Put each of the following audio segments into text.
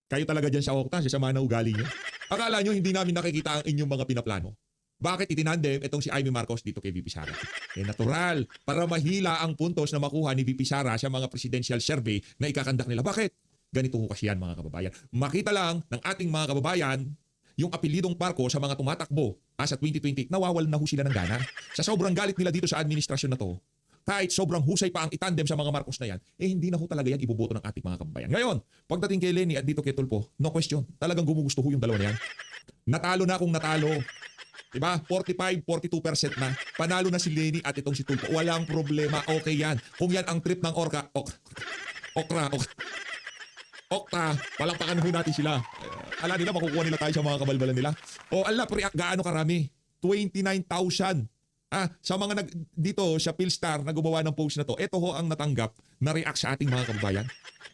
Kayo talaga dyan sa Octa, sa sama na ugali nyo. Akala nyo hindi namin nakikita ang inyong mga pinaplano. Bakit itinandem itong si Imee Marcos dito kay VP Sara? Natural, para mahila ang puntos na makuha ni VP Sara sa mga presidential survey na ikakandak nila. Bakit? Ganito ho kasi yan mga kababayan. Makita lang ng ating mga kababayan yung apelidong Marcos sa mga tumatakbo sa 2020, nawawalan na ho sila ng gana. Sa sobrang galit nila dito sa administrasyon na to, kahit sobrang husay pa ang itandem sa mga Marcos na yan, hindi na ho talaga yan iboboto ng ating mga kababayan. Ngayon, pagdating kay Leni at dito kay Tulfo, no question. Talagang gumugusto ho yung dalawa na yan. Natalo na kung natalo. Diba? 45-42% na. Panalo na si Leni at itong si Tulfo. Walang problema. Okay yan. Kung yan ang trip ng Octa, palakpakan ho natin sila. Ala nila, makukuha nila tayo sa mga kabalbalan nila. Gaano karami? 29,000. Sa mga dito sa Philstar na gumawa ng post na to, ito ho ang natanggap na react sa ating mga kababayan.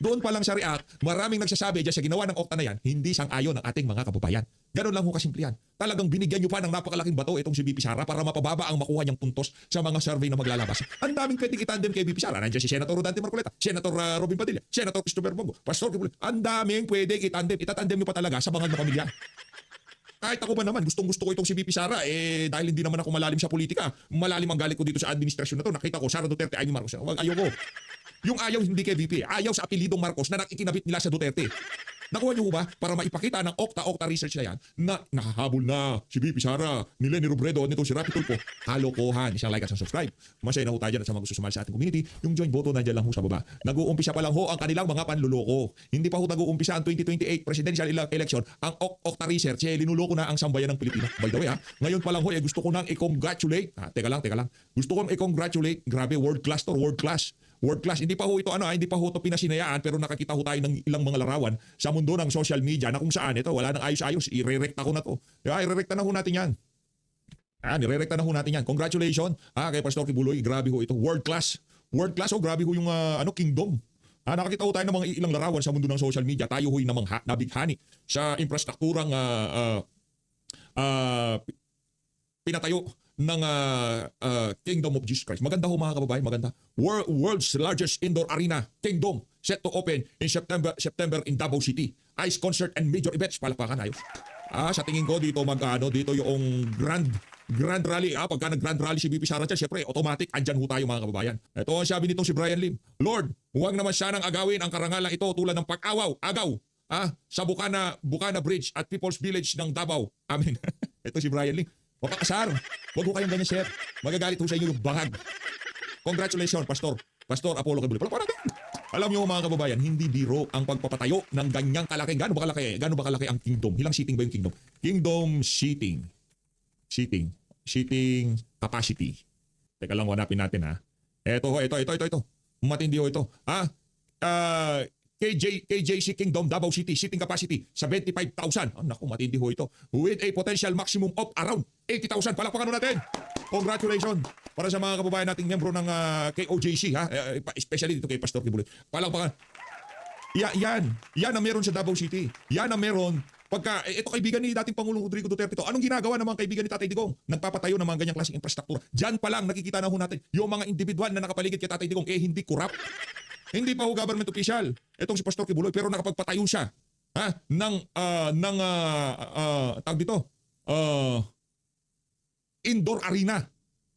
Doon pa lang sa react, maraming nagsasabi dyan sa ginawa ng Octa na yan, hindi sang-ayon ng ating mga kababayan. Ganun lang ho kasimple yan. Talagang binigyan nyo pa ng napakalaking bato itong si VP Sara para mapababa ang makuha niyang puntos sa mga survey na maglalabas. Ang daming pwedeng itandem kay VP Sara. Nandiyan si Senator Rodante Marcoleta, Senator Robin Padilla, Senator Christopher Bongo, Pastor Kibuloy. Ang daming pwedeng itandem. Itatandem nyo pa talaga sa mga pamilya. Kahit ako ba naman, gustong-gusto ko itong si VP Sara, dahil hindi naman ako malalim sa politika, malalim ang galit ko dito sa administrasyon na to. Nakita ko, Sara Duterte, Imee Marcos. Ayoko. Yung ayaw hindi kay VP, ayaw sa apelidong Marcos na nakikinabit nila sa Duterte. Nakuha niyo ba para maipakita ng Octa research na yan na nahahabol na si VP Sara, ni Leni Robredo, nito si Rapi Tulfo. Kalokohan. Isang like at subscribe. Masaya na ho tayo dyan at sa mga gusto sumali sa ating community. Yung join boto nandiyan lang ho sa baba. Nag-uumpisa pa lang ho ang kanilang mga panluloko. Hindi pa ho nag-uumpisa ang 2028 presidential election. Ang Octa research, linuloko na ang sambayan ng Pilipino. By the way, ngayon pa lang ho, gusto ko nang i-congratulate. Teka lang. Gusto ko nang i-congratulate. Grabe, world class to, world class. Hindi pa ho ito hindi pa ho ito pinasinayaan, pero nakakita ho tayo ng ilang mga larawan sa mundo ng social media na kung saan ito wala nang ayos-ayos, irerekta ko na to. Irerekta na ho natin yan. Nirerekta na ho natin yan. Congratulations kay Pastor Kibuloy, grabe ho ito. World class, grabe ho yung kingdom. Nakakita ho tayo ng mga ilang larawan sa mundo ng social media. Tayo ho'y nabighani sa infrastrukturang pinatayo ng Kingdom of Jesus Christ. Maganda ho mga kababayan, maganda. World's largest indoor arena, Kingdom, set to open in September in Davao City. Ice concert and major events. Palakpakan ayos. Sa tingin ko dito dito yung grand rally. Pagka nag-grand rally si VP Sara dyan, syempre automatic andyan ho tayo mga kababayan. Ito ang sabi nitong si Brian Lim. Lord, huwag naman sanang agawin ang karangalang ito tulad ng agaw sa Bukana Bridge at People's Village ng Davao. Amen. Ito si Brian Lim. Mapakasar. Huwag ho kayong ganyan, sir. Magagalit ho sa inyo yung bangag. Congratulations, Pastor Apollo Kibuloy. Alam niyo mga kababayan, hindi biro ang pagpapatayo ng ganyang kalaki. Gaano ba kalaki ang kingdom? Ilang seating ba yung kingdom? Kingdom seating. Seating capacity. Teka lang, hanapin natin Ito. Matindi ho ito. KJC Kingdom, Davao City, seating capacity, 75,000. Naku, matindi ho ito. With a potential maximum of around 80,000. Palakpakan natin. Congratulations para sa mga kababayan nating membro ng KOJC, especially dito kay Pastor Kibuloy. Palakpakan. Yan ang meron sa Davao City. Yan ang meron. Pagka, ito kaibigan ni dating Pangulong Rodrigo Duterte to. Anong ginagawa ng mga kaibigan ni Tatay Digong? Nagpapatayo ng mga ganyang klaseng infrastruktura. Diyan pa lang nakikita na ho natin yung mga individual na nakapaligid kay Tatay Digong hindi corrupt. Hindi pa ho government official itong si Pastor Kibuloy, pero nakapagpatayo siya tawag dito, indoor arena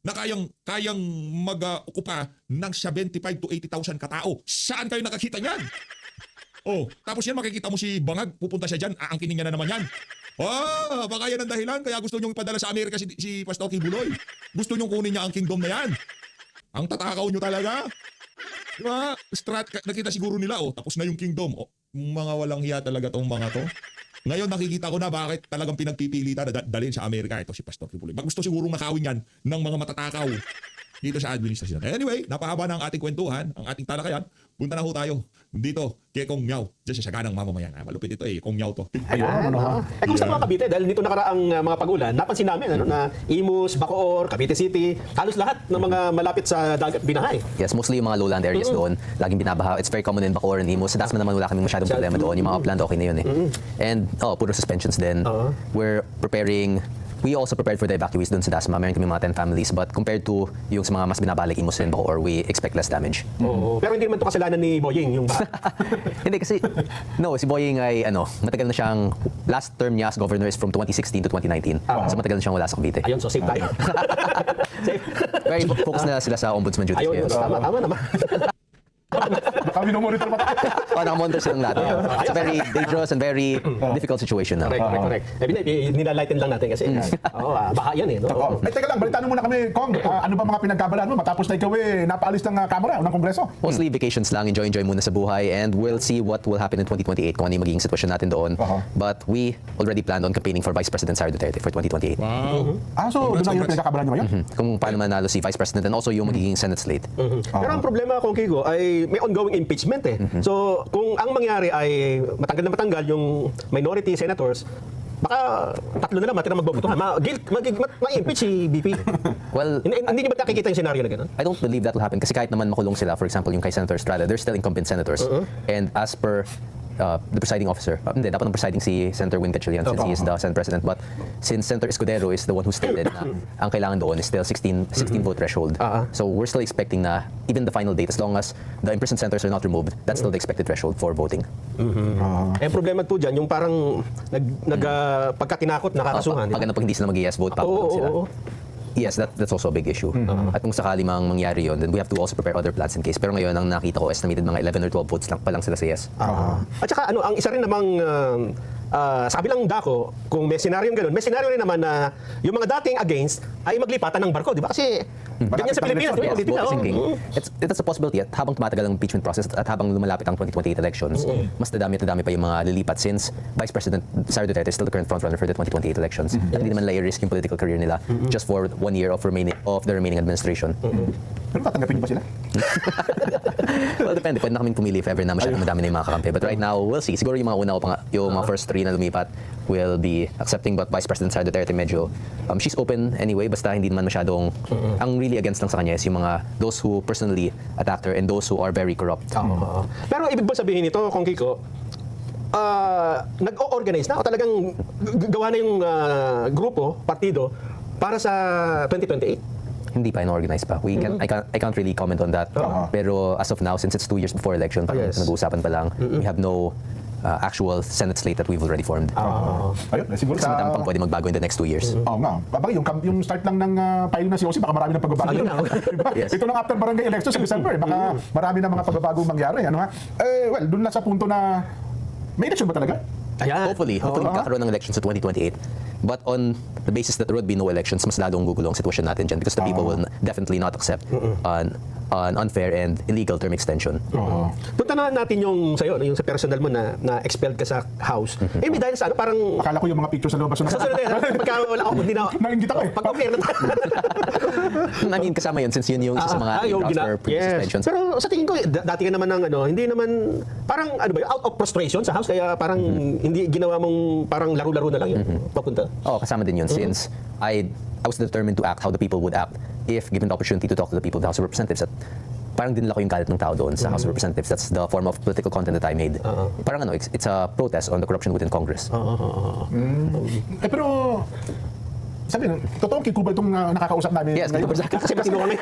na kayang mag-okupa ng 75 to 80,000 katao. Saan kayo nakakita niyan? Tapos yan makikita mo si Bangag, pupunta siya dyan, aangkinin niya na naman yan. Baka yan ang dahilan kaya gusto niyong ipadala sa Amerika si Pastor Kibuloy. Gusto niyong kunin niya ang kingdom na yan. Ang tatakaw niyo talaga. Diba? Nakita siguro nila, tapos na yung kingdom. Mga walang hiya talaga tong mga to. Ngayon nakikita ko na bakit talagang pinagpipilitan na dalhin sa Amerika ito si Pastor Kibuloy. Gusto sigurong nakawin yan ng mga matatakaw dito sa administrasyon. Anyway, napahaba na ang ating kwentuhan, ang ating talakayan. Punta na ho tayo dito kay Cong Meow. Diyan sa Saganang Mamamayan. Malupit ito Cong Meow to. Ayan. Kumusta mga Cavite? Dahil dito nakaraang mga pag-ulan, napansin namin na Imus, Bacoor, Cavite City, halos lahat ng mga malapit sa dagat binahay. Yes, mostly yung mga lowland areas doon. Laging binabaha. It's very common in Bacoor and Imus. Sa Dasma naman wala kaming masyadong problema doon. Yung mga upland okay na yun And puro suspensions din. We're preparing We also prepared for the evacuees dun sa Dasma. Meron kami mga 10 families. But compared to yung sa mga mas binabalik Imos and Bacoor, we expect less damage. Oo. Pero hindi naman ito kasalanan ni Boying, yung Hindi kasi, no, si Boying ay, matagal na siyang, last term niya as governor is from 2016 to 2019. So matagal na siyang wala sa Cavite. Ayun, so safe tayo. Safe. Very focused na sila sa ombudsman duties. Ayun, tama naman. Kami monitor pa tayo. Nakamonitor silang lahat. It's a very dangerous and very difficult situation now. Correct. Nilalighten lang natin kasi, baka yan eh. No? Teka lang, balitaan mo muna kami, Cong. Ano ba mga pinagkabalaan mo matapos na ikaw napaalis ng Kamara o ng Kongreso? Mostly vacations lang, enjoy muna sa buhay, and we'll see what will happen in 2028 kung ano yung magiging sitwasyon natin doon. But we already planned on campaigning for Vice President Sara Duterte for 2028. Wow. So doon na yung pinagkakabalaan nyo ngayon? Kung paano manalo si Vice President and also yung magiging Senate slate. Pero ang problema, Kong Kigo, ay may ongoing impeachment eh. So, kung ang mangyari ay matanggal yung minority senators, baka tatlo na lang matira magbobotohan. Ma-impeach si BP. Well, Hindi niyo ba nakikita yung senaryo na gano'n? I don't believe that will happen kasi kahit naman makulong sila, for example, yung kay Senator Estrada, they're still incumbent senators. And as per the presiding officer, hindi, dapat ang presiding si Senator Win Gatchalian since he is the Senate President. But since Senator Escudero is the one who stated na ang kailangan doon is still 16 vote threshold. So we're still expecting na even the final date, as long as the imprisoned senators are not removed, that's still the expected threshold for voting. Eh, problema po dyan, yung parang pagkatinakot, nakakasuhan. Pag hindi sila mag-yes vote, papulong sila. Yes, that's also a big issue. At kung sakali mang mangyari yun, then we have to also prepare other plans in case. Pero ngayon, ang nakita ko, estimated mga 11 or 12 votes lang pa lang sila sa yes. At saka ang isa rin namang sabi lang dako, kung may senaryo gano'n, may senaryo rin naman na yung mga dating against ay maglipatan ng barko, di ba? Kasi ganyan sa Pilipinas, di ba? Yes, vote sinking. It's a possibility at habang tumatagal ang impeachment process at habang lumalapit ang 2028 elections, mas dadami pa yung mga lilipat since Vice President Sara Duterte is still the current frontrunner for the 2028 elections. At hindi naman i-risk yung political career nila just for 1 year of the remaining administration. Pero tatanggapin ba sila? Well, depende. Pwede na kaming pumili if ever na masyadong madami na yung mga kakampi. But right now, we'll see. Siguro yung mga una yung mga first 3 na lumipat will be accepting, but Vice President Sara Duterte medyo she's open anyway, basta hindi naman masyadong ang really against lang sa kanya is yung mga those who personally attacked her and those who are very corrupt. Pero ibig ba sabihin nito, Kong Kiko, nag-o-organize na o talagang gawa na yung grupo, partido para sa 2028? Hindi pa in-organize pa. I can't really comment on that. Pero as of now, since it's 2 years before election, nag-uusapan pa lang, we have no actual Senate slate that we've already formed. Ayun, siguro Kasi madami pang pwede magbago in the next 2 years. Oo nga. Babagay, yung start lang ng filing ng COC, baka marami ng pagbabago. Diba? Yes. Ito lang after barangay elections sa December, baka marami na mga pagbabago mangyari. Ano ha? Well, dun na sa punto na may election ba talaga? Ayan. Hopefully magkakaroon ng elections sa 2028. But on the basis that there would be no elections, mas lalong gugulo ang sitwasyon natin dyan because the people will definitely not accept an unfair and illegal term extension. Punta na natin yung sa'yo, yung sa personal mo na expelled ka sa house. Eh, may dahil sa ano, parang Akala ko yung mga pictures sa loob. sa sunod pagka wala ako, hindi na Nainggit ako eh. Pag-compare na tayo. I mean, kasama yun since yun yung isa sa mga grounds for previous suspensions. Pero sa tingin ko, dati ka naman ng hindi naman, parang out of frustration sa house, kaya parang hindi ginawa mong parang laro-laro na lang yun, papunta. Kasama din yun since I was determined to act how the people would act if given the opportunity to talk to the people of the House of Representatives. At parang dinala ko yung galit ng tao doon sa House of Representatives. That's the form of political content that I made. Parang it's a protest on the corruption within Congress. Pero sabi, totoong kikubal itong nakakausap namin. Yes, ngayon. Kasi matino kami.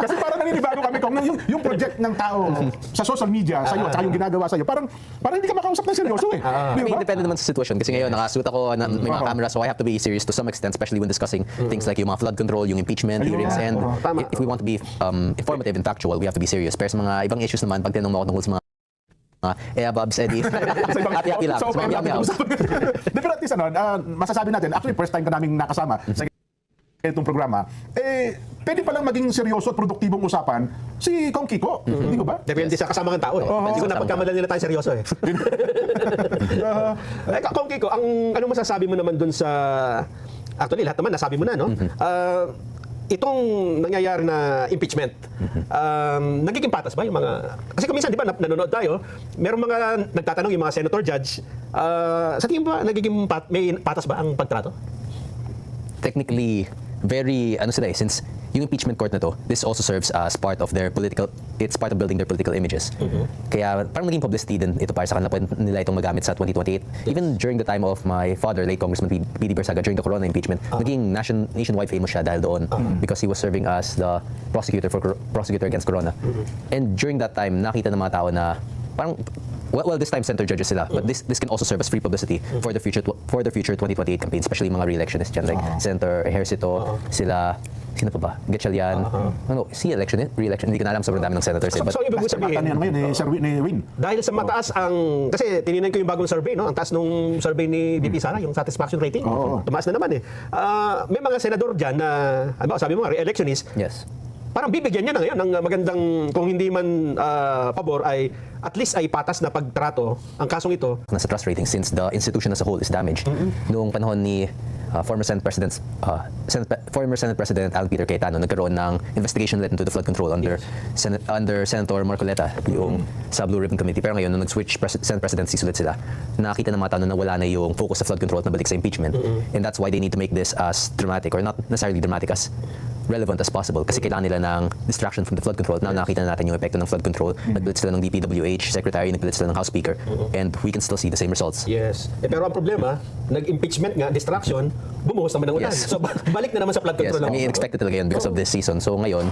Kasi parang naninibago kami kung yung project ng tao sa social media sa'yo at saka yung ginagawa sa'yo, parang hindi ka makausap ng seryoso eh. I mean, depende naman sa sitwasyon. Kasi ngayon, nakasuit ako, may mga camera, so I have to be serious to some extent, especially when discussing things like yung mga flood control, yung impeachment, hearings, and if we want to be informative and factual, we have to be serious. Pero sa mga ibang issues naman, pag tinanong mo ako tungkol sa mga Babs, Eddie, happy lang. So, Sa mga meow. pero at least, masasabi natin, actually first time ka naming nakasama sa itong programa, pwede palang maging seryoso at produktibong usapan si Kong Kiko. Hindi ko ba? Depende sa kasama ng tao eh. Hindi ko napagkamalan nila tayo seryoso eh. Kong Kiko, ano masasabi mo naman dun sa, actually lahat naman nasabi mo na, no? Itong nangyayari na impeachment, nagiging patas ba yung mga... Kasi kung minsan, di ba, nanonood tayo, merong mga nagtatanong yung mga senator judge, sa tingin ba, may patas ba ang pagtrato? Technically, very, ano sila since yung impeachment court na to, this also serves as part of their political, it's part of building their political images. Kaya parang naging publicity din ito para sa kanila, pwede nila itong magamit sa 2028. Even during the time of my father, late Congressman P.D. Barsaga, during the Corona impeachment, naging nationwide famous siya dahil doon because he was serving as the prosecutor against Corona. And during that time, nakita ng mga tao na parang well, this time center judges sila, but this can also serve as free publicity for the future 2028 campaign, especially mga re-electionists dyan, like Senator Ejercito, sino pa ba? Gatchalian. Re-election, hindi ko na alam, sobrang dami ng senators. But So, ibig sabihin, ni Win. dahil sa mataas ang, kasi tininan ko yung bagong survey, no? Ang taas nung survey ni VP Sara, yung satisfaction rating, tumaas na naman eh. May mga senador dyan na, ano ba, sabi mo, re-electionist, yes. parang bibigyan niya na ngayon ng magandang, kung hindi man pabor, ay at least ay patas na pagtrato ang kasong ito. Nasa trust rating since the institution as a whole is damaged. Noong panahon ni former Senate President Alan Peter Cayetano, nagkaroon ng investigation led into the flood control under Senator Marcoleta, yung sa Blue Ribbon Committee. Pero ngayon, nung nag-switch Senate Presidency ulit sila, nakita ng mga tao na wala na yung focus sa flood control at nabalik sa impeachment. And that's why they need to make this as dramatic, or not necessarily dramatic, as relevant as possible. Kasi kailangan nila ng distraction from the flood control. Now nakita na natin yung epekto ng flood control. Nagpilit sila ng DPWH Secretary, nagpilit sila ng House Speaker. And we can still see the same results. Yes. Pero ang problema, nag-impeachment nga, distraction, bumuhos naman ng ulan. Yes. So balik na naman sa flood Yes, control. I mean, expected talaga yun because of this season. So ngayon,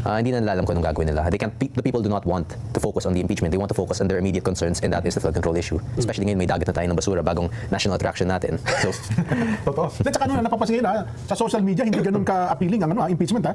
hindi na nalalam kung anong gagawin nila. The people do not want to focus on the impeachment. They want to focus on their immediate concerns, and that is the flood control issue. Especially ngayon, may dagat na tayo ng basura, bagong national attraction natin. So, Totoo. At saka napapansin nila, sa social media, hindi ganun ka-appealing ang impeachment.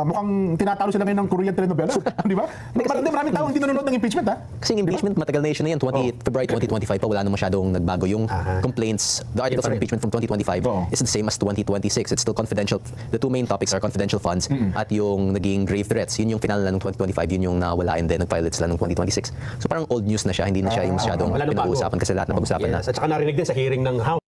Mukhang tinatalo sila ngayon ng Korean telenovela. Di ba? Maraming tao hindi nanonood ng impeachment. kasi yung impeachment, matagal na issue na yan. February 2025 pa, wala na masyadong nagbago. Yung complaints, the articles of impeachment from 2025 is the same as 2026. It's still confidential. The two main topics are confidential funds at yung naging grave threats. Yun yung final na ng 2025, yun yung nawala, and then nag-file sila ng 2026. So parang old news na siya, hindi na siya yung masyadong pinag-uusapan kasi lahat na pag-usapan na. Yes. At saka narinig din sa hearing ng House.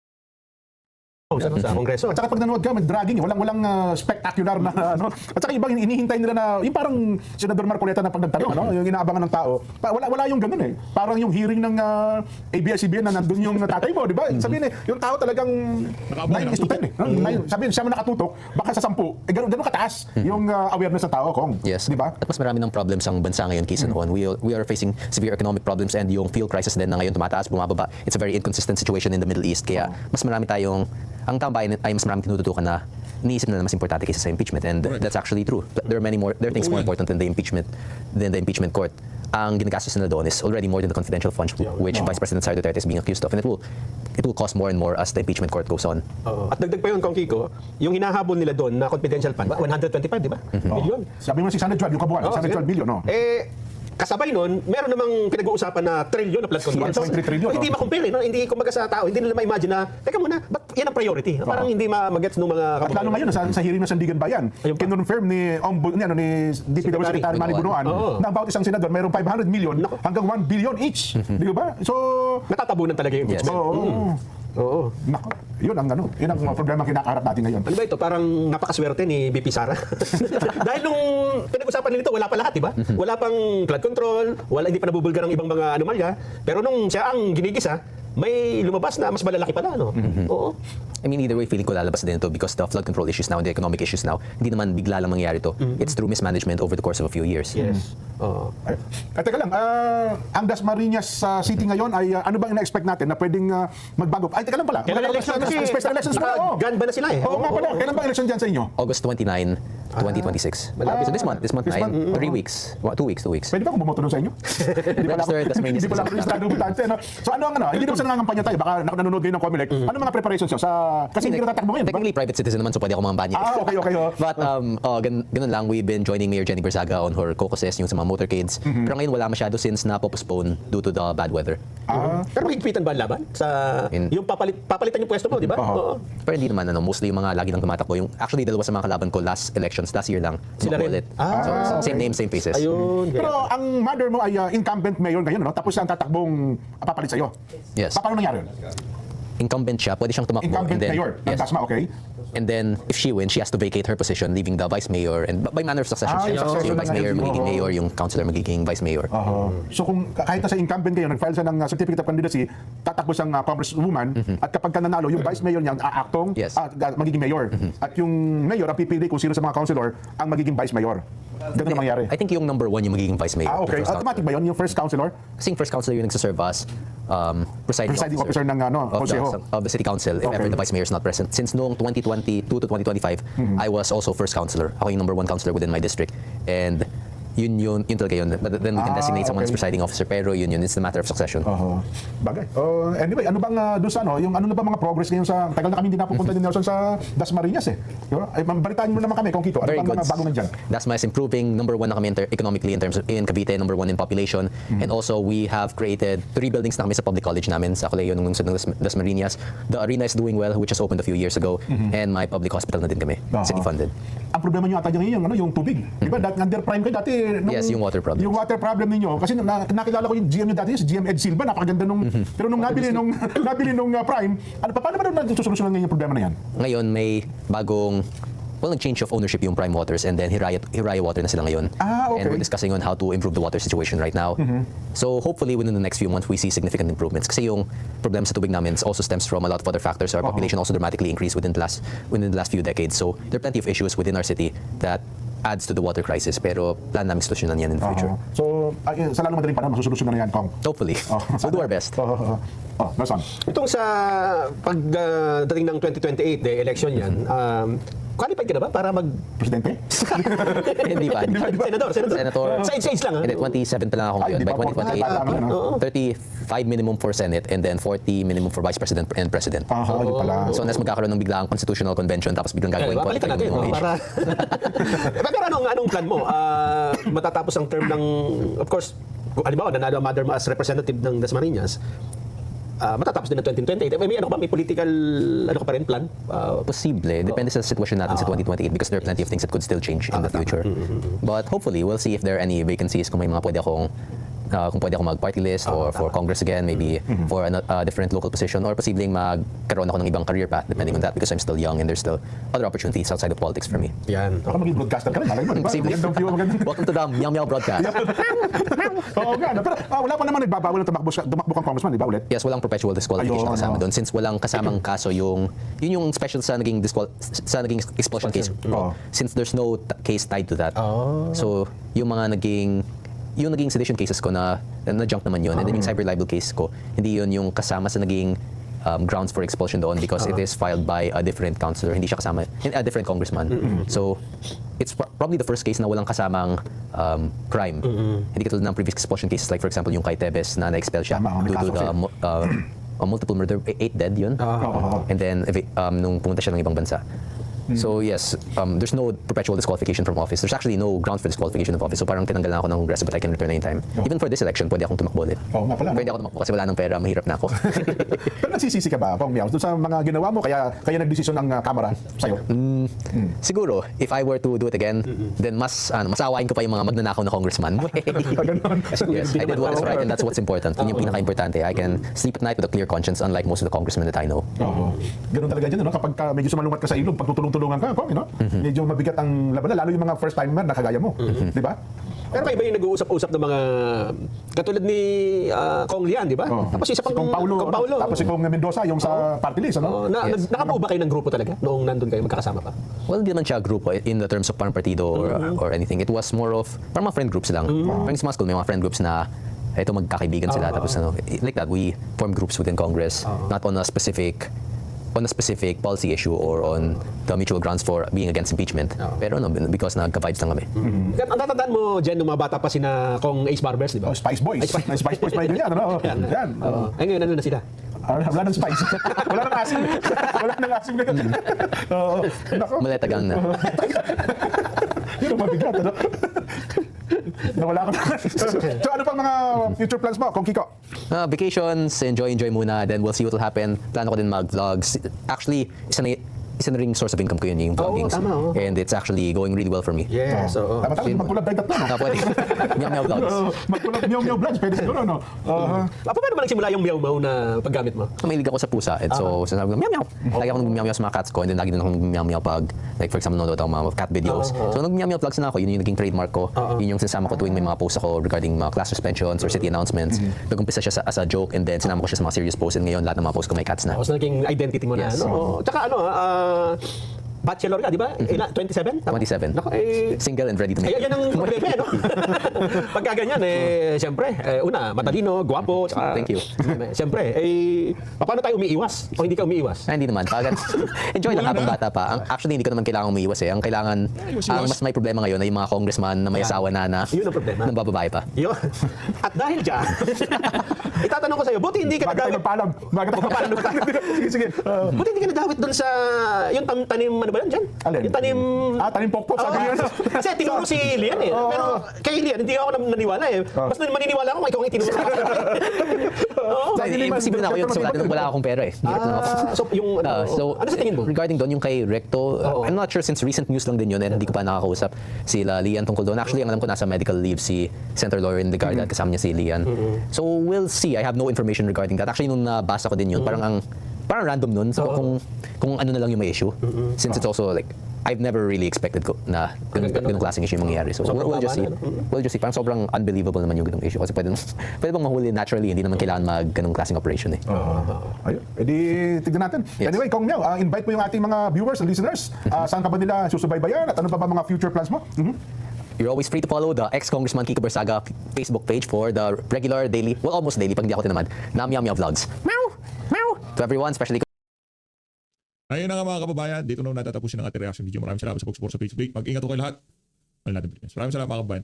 Sa Kongreso. At saka pag nanonood ka, may dragging, walang spectacular na ano. At saka ibang inihintay nila na yung parang Senador Marcoleta na pag nagtanong, yung inaabangan ng tao. Wala yung ganun eh. Parang yung hearing ng ABS-CBN na nandun yung tatay mo, di ba? Sabihin yung tao talagang 9:10 eh. Sabihin siya man nakatutok, baka sa 10. Ganun kataas yung awareness ng tao, Kong. Yes. Di ba? At mas marami ng problems ang bansa ngayon kaysa noon. We are facing severe economic problems, and yung fuel crisis din na ngayon tumataas, bumababa. It's a very inconsistent situation in the Middle East. Kaya mas marami tayong, ang tambayan ay mas maraming tinututukan na iniisip na mas importante kaysa sa impeachment, and that's actually true. There are things more important than the impeachment court. Ang ginagastos na doon is already more than the confidential funds which Vice President Sara Duterte is being accused of, and it will cost more and more as the impeachment court goes on. At dagdag pa yun, Kong Kiko, yung hinahabol nila doon na confidential fund, 125, di ba? Million. Sabi mo 612 yung kabuuan, 612 billion, no? Kasabay nun, meron namang pinag-uusapan na trillion na flood control. 1.3 trillion, Hindi makumpare, no? Hindi, kumbaga sa tao, hindi nila ma-imagine na, teka muna, ba't yan ang priority? Parang hindi magets ng mga At kababayan. lalo ngayon, sa hearing ng Sandigan Bayan, Ayun pa. kinonfirm ni DPW Secretary Manny Bunuan na about isang senador, mayroong 500 million hanggang 1 billion each. Di ba? So, Natatabunan talaga yung impeachment. Oo. nako, yun ang problema kinakaharap natin ngayon. Ano ba ito? Parang napakaswerte ni BP Sara. Dahil nung pinag-usapan nila ito, wala pa lahat, di ba? Wala pang flood control, hindi pa nabubulgar ang ibang mga anomalya. Pero nung siya ang ginigisa, may lumabas na mas malalaki pala, no? Oo. I mean, either way, feeling ko lalabas din ito because the flood control issues now and the economic issues now, hindi naman bigla lang mangyayari ito. It's through mismanagement over the course of a few years. Yes. Oo. Teka lang, ang Dasmariñas City ngayon ay ano bang ina-expect natin na pwedeng magbago? Ay, teka lang pala. Kailan election kasi? Special elections pala. Gun ba na sila eh? Oo nga pala. Kailan bang election dyan sa inyo? August 29, 2026. So this month na, 3 weeks. 2 weeks. Pwede ba kung bumoto doon sa inyo? Hindi pala ako registrado butante. So ano ang hindi naman sa nangangampanya tayo. Baka nanonood kayo ng Comelec. Ano mga preparations nyo? Kasi hindi ka tatakbo ngayon. Technically, private citizen naman, so pwede ako mangambanya. Okay. But ganun lang, we've been joining Mayor Jenny Barsaga on her caucuses, yung sa mga motorcades. Pero ngayon wala masyado since na-postpone due to the bad weather. Pero higpitan ba ang laban? Yung papalitan yung pwesto mo, di ba? Oo. Pero hindi naman, mostly yung mga lagi nang tumatakbo. Actually, dalawa sa mga kalaban ko last elections, last year lang. Sila rin? ulit. So, same name, same faces. Ayun. Pero ang mother mo ay incumbent mayor ngayon, no? Tapos ang tatakbong papalit sa'yo. Yes. Paano nangyari yun? incumbent siya, pwede siyang tumakbo. Incumbent mayor ng yes. Dasma, okay? And then, if she wins, she has to vacate her position, leaving the vice mayor. And by manner of succession, Ah, yung so succession yung vice ng mayor LDO. magiging mayor, yung councilor magiging vice mayor. So kung kahit na sa incumbent kayo, nag-file siya ng certificate of candidacy, tatakbo siyang congresswoman, at kapag ka nanalo, yung vice mayor niya, aaktong, Yes. magiging mayor. At yung mayor, ang pipili kung sino sa mga councilor, ang magiging vice mayor. Ganun ang mangyari. I think yung number 1 yung magiging vice mayor. Okay. the first Automatic ba yun? Yung first councilor? Kasi yung first councilor yung nagsaserve as presiding officer ng of the city council if ever the vice mayor is not present. Since noong 2022 to 2025, I was also first councilor. Ako yung number 1 councilor within my district. And yun talaga yun. But then we can designate someone as presiding officer. Pero yun, it's a matter of succession. Bagay. Anyway, ano bang doon sa yung ano na ba mga progress ngayon sa tagal na kami hindi napupunta ni Nelson sa Dasmariñas eh. Diba? Ay, balitaan mo naman kami kung Kiko. Ano Very bang good. mga bago nandiyan? Dasma is improving. Number 1 na kami economically in terms of in Cavite, number 1 in population. And also we have created 3 buildings na kami sa public college namin sa Colegio ng lungsod ng Dasmariñas. The arena is doing well, which has opened a few years ago. And my public hospital na din kami, city funded. Ang problema niyo ata ngayon yung tubig. Di ba? Under prime kayo dati Yes, yung water problem. Yung water problem ninyo kasi nakilala ko yung GM niyo dati, si GM Ed Silva, napakaganda nung pero nung nabili nung prime, paano ba daw nasusolusyonan ngayon yung problema na yan? Ngayon may bagong nag-change of ownership yung Prime Waters and then Hiraya Water na sila ngayon. Okay. And we're discussing on how to improve the water situation right now. So hopefully within the next few months we see significant improvements. Kasi yung problem sa tubig namin also stems from a lot of other factors. Our population also dramatically increased within the last few decades. So there are plenty of issues within our city that adds to the water crisis. Pero plan namin solusyonan yan in the future. So, sa lalong madaling panahon, masusolusyonan na yan, Cong. Hopefully. We'll do our best. Nelson. Itong sa pagdating ng 2028 election yan, qualified ka na ba para mag... Presidente? Hindi pa. Senador. Side lang ha? Hindi, 27 pa lang ako ngayon. Ay, By di ba? 2028, 35 minimum for Senate and then 40 minimum for Vice President and President. Yun pala. So unless magkakaroon ng biglang constitutional convention tapos biglang gagawin Balikan natin minimum age. para... Pero anong plan mo? Matatapos ang term ng... Of course, halimbawa, nanalo ang mother mo as representative ng Dasmariñas, matatapos din ng 2028. May political ka pa rin plan? Posible. Depende sa sitwasyon natin sa 2028 because there are plenty of things that could still change in the future. But hopefully, we'll see if there are any vacancies kung may mga pwede akong mag-party list or for Congress again, maybe for a different local position or posibleng magkaroon ako ng ibang career path depending on that because I'm still young and there's still other opportunities outside of politics for me. Yan. Baka maging broadcaster ka rin, malay mo, di ba? Posible. Magandang view, magandang... Welcome to the Meow broadcast. Oo nga, pero wala pa naman nagbabawal ng tumakbo kang congressman, di ba ulit? Yes, walang perpetual disqualification Ayun, kasama doon. Since walang kasamang kaso yun yung special sa naging expulsion case. Since there's no case tied to that. So, yung naging sedition cases ko na junk naman yun. And then yung cyber libel case ko, hindi yun yung kasama sa naging grounds for expulsion doon because it is filed by a different councilor. Hindi siya kasama, a different congressman. So, it's probably the first case na walang kasamang crime. Hindi katulad ng previous expulsion cases like for example yung kay Tebes na na-expel siya due to the multiple murder, 8 dead yun. And then nung pumunta siya ng ibang bansa. So yes, there's no perpetual disqualification from office. There's actually no grounds for disqualification of office. So parang tinanggal na ako ng Congress but I can return anytime. Even for this election, pwede akong tumakbo ulit. Oo nga pala. Pwede ako tumakbo kasi wala nang pera, mahirap na ako. Pero nagsisisi ka ba, Pong Meow, doon sa mga ginawa mo, kaya nagdesisyon ng Kamara sa'yo? Siguro, if I were to do it again, then masawain ko pa yung mga magnanakaw na congressman. Yes, I did what is right and that's what's important. Yun yung pinaka-importante. I can sleep at night with a clear conscience unlike most of the congressmen that I know. Ganun talaga dyan, no? Kapag medyo sumalungat ka sa ilog, pagtutulong-tulungan ka, Kong, medyo mabigat ang laban, lalo yung mga first timer na kagaya mo. Di ba? Pero may iba yung nag-uusap-usap ng mga katulad ni Cong Lian, di ba? Tapos isa pang si Kong Paulo. Tapos si Kong Mendoza, yung sa party list, ano? Nakabuo ba kayo ng grupo talaga noong nandun kayo, magkakasama pa? Well, hindi naman siya grupo in the terms of parang partido or anything. It was more of parang mga friend groups lang. Parang sa mga school, may mga friend groups na ito magkakaibigan sila. Tapos like that, we form groups within Congress, not on a specific policy issue or on the mutual grounds for being against impeachment. Pero because nagka-vibes lang kami. Ang tatandaan mo, Jen, nung mga bata pa sina Kong Ace Barbers, di ba? Spice Boys. Spice Boys ba yun yan, ano? Yan. Ay, ngayon, ano na sila? Wala nang spice. Wala nang asim. Wala nang asim na yun. Nako. Maletagang na. Yun ang mabigat, ano? Nawala ko na. So ano pang mga future plans mo, Kong Kiko? Vacations, enjoy muna. Then we'll see what will happen. Plano ko din mag-vlogs. Actually, isa na ring source of income ko yun, yung vlogging. tama, oo. And it's actually going really well for me. Yes, oo. Tama tayo, magkulab tayo tatlo. Ah, pwede. Meow vlogs. Magkulab Meow vlogs, pwede siguro, no? Paano ba nagsimula yung Meow na paggamit mo? Mahilig ako sa pusa. And so, sinasabi ko, meow. Lagi ako nag-meow sa mga cats ko. And then lagi din ako nag-meow pag, like for example, nanonood ako mga cat videos. So, nag-meow vlogs na ako. Yun yung naging trademark ko. Yun yung sinasama ko tuwing may mga posts ako regarding mga class suspensions or city announcements. Nag-umpisa siya as a joke and then sinama ko siya sa mga serious posts. And ngayon, lahat ng mga posts ko may cats na. Tapos naging identity mo na. Yes. Ano? Tsaka bachelor ka, di ba? 27? 27. Nako, Single and ready to Ay, make. yan ang problema, no? Pagka ganyan, siyempre, una, matalino, gwapo, tsaka... Thank you. Siyempre, paano tayo umiiwas? O hindi ka umiiwas? Hindi naman. Enjoy lang habang bata pa. Actually, hindi ko naman kailangan umiiwas eh. Ang kailangan, ang mas may problema ngayon ay yung mga congressman na may asawa na Yun ang problema. nang bababae pa. Yun. At dahil dyan, itatanong ko sa'yo, buti hindi ka Bakit tayo nadawit. magpaalam? Bakit tayo magpaalam? Sige, sige. Buti hindi ka nadawit doon sa, yung tanim, ano ba yan dyan? Alin? Yung tanim... Tanim pokpok, sabi niyo. Kasi tinuro si Lian eh. Pero kay Lian, hindi ako naniniwala eh. Mas maniniwala ako kung ikaw ang itinuro. Imposible na ako yun. So, wala akong pera eh. Hirap na ako. So, yung, ano sa tingin mo? Regarding doon, yung kay Recto, I'm not sure since recent news lang din yun and hindi ko pa nakakausap sila Lian tungkol doon. Actually, ang alam ko nasa medical leave si Senator Lauren Legarda at kasama niya si Lian. So, we'll see. I have no information regarding that. Actually, nung nabasa ko din yun, parang random nun. So, kung ano na lang yung may issue. Since it's also like, I've never really expected ko na ganung klaseng issue yung mangyayari. So, we'll just see. We'll just see. Parang sobrang unbelievable naman yung ganung issue. Kasi pwede bang mahuli naturally, hindi naman kailangan ganung klaseng operation eh. Ayun. Edi, tignan natin. Yes. Anyway, Kong Meow, invite mo yung ating mga viewers and listeners. Saan ka ba nila susubaybayan at ano pa ba mga future plans mo? You're always free to follow the ex-Congressman Kiko Barsaga Facebook page for the regular daily, well almost daily pag hindi ako tinamad, na Meow Vlogs. Meow! Meow! To everyone, especially Ayun na nga mga kababayan, dito na natatapusin ang ating reaction video. Maraming salamat sa pag-support sa Facebook. Mag-ingat ko kayo lahat. Maraming salamat mga kababayan.